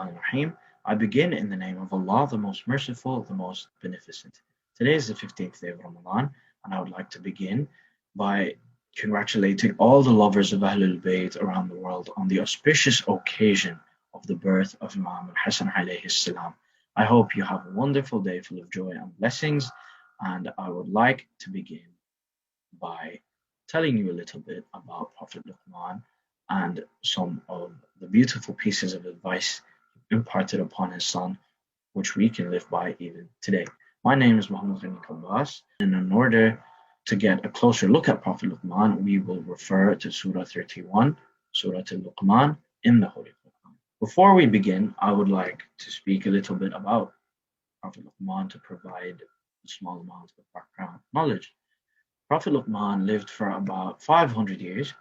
Rahim. I begin in the name of Allah, the most merciful, the most beneficent. Today is the 15th day of Ramadan, and I would like to begin by congratulating all the lovers of Ahlul Bayt around the world on the auspicious occasion of the birth of Imam Hassan alayhi salam. I hope you have a wonderful day full of joy and blessings, and I would like to begin by telling you a little bit about Prophet Luqman and some of the beautiful pieces of advice imparted upon his son, which we can live by even today. My name is Mohammed Abbas, and in order to get a closer look at Prophet Luqman, we will refer to Surah 31, Surah Luqman in the Holy Quran. Before we begin, I would like to speak a little bit about Prophet Luqman to provide a small amount of background knowledge. Prophet Luqman lived for about 500 years,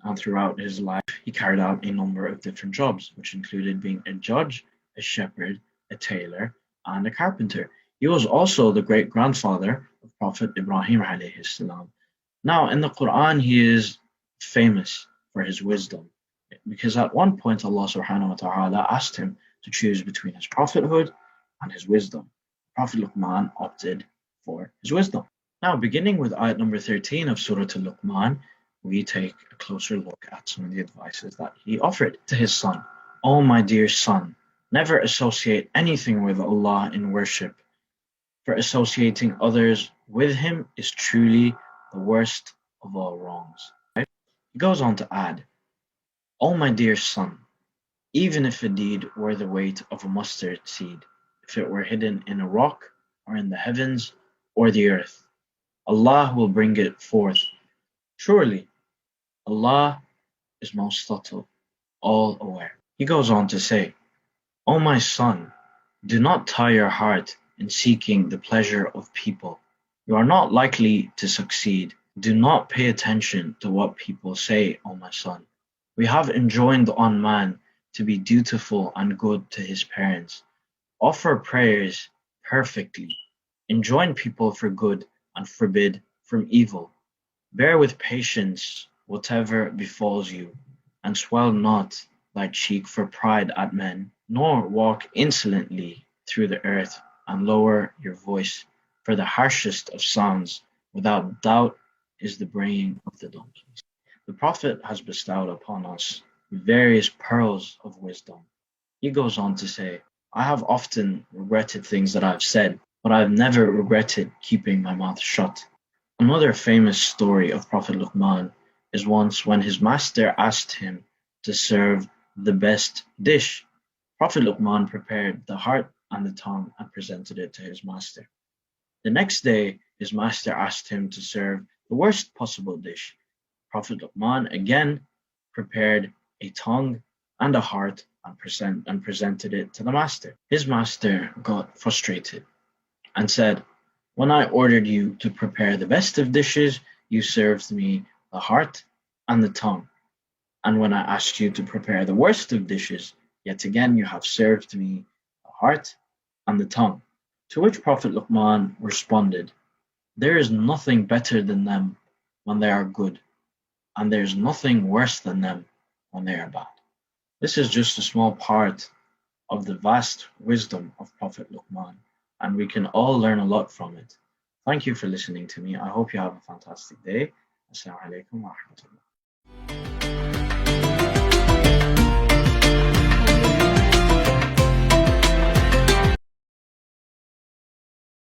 and throughout his life he carried out a number of different jobs, which included being a judge, a shepherd, a tailor, and a carpenter. He was also the great-grandfather of Prophet Ibrahim alayhi salam. Now, in the Quran, he is famous for his wisdom, because at one point Allah subhanahu wa ta'ala asked him to choose between his prophethood and his wisdom. Prophet Luqman opted for his wisdom. Now, beginning with ayat number 13 of Surah Luqman, we take a closer look at some of the advices that he offered to his son. "O my dear son, never associate anything with Allah in worship, for associating others with him is truly the worst of all wrongs." Right? He goes on to add, "O my dear son, even if a deed were the weight of a mustard seed, if it were hidden in a rock or in the heavens or the earth, Allah will bring it forth. Surely Allah is most subtle, all aware." He goes on to say, "O my son, do not tie your heart in seeking the pleasure of people. You are not likely to succeed. Do not pay attention to what people say, O my son. We have enjoined on man to be dutiful and good to his parents. Offer prayers perfectly. Enjoin people for good and forbid from evil. Bear with patience whatever befalls you, and swell not thy cheek for pride at men, nor walk insolently through the earth, and lower your voice, for the harshest of sounds, without doubt, is the braying of the donkeys." The Prophet has bestowed upon us various pearls of wisdom. He goes on to say, "I have often regretted things that I have said, but I have never regretted keeping my mouth shut." Another famous story of Prophet Luqman is once when his master asked him to serve the best dish. Prophet Luqman prepared the heart and the tongue and presented it to his master. The next day, his master asked him to serve the worst possible dish. Prophet Luqman again prepared a tongue and a heart and presented it to the master. His master got frustrated and said, "When I ordered you to prepare the best of dishes, you served me the heart and the tongue. And when I asked you to prepare the worst of dishes, yet again you have served me the heart and the tongue." To which Prophet Luqman responded, "There is nothing better than them when they are good, and there is nothing worse than them when they are bad." This is just a small part of the vast wisdom of Prophet Luqman, and we can all learn a lot from it. Thank you for listening to me. I hope you have a fantastic day. Assalamu alaikum wa rahmatullah.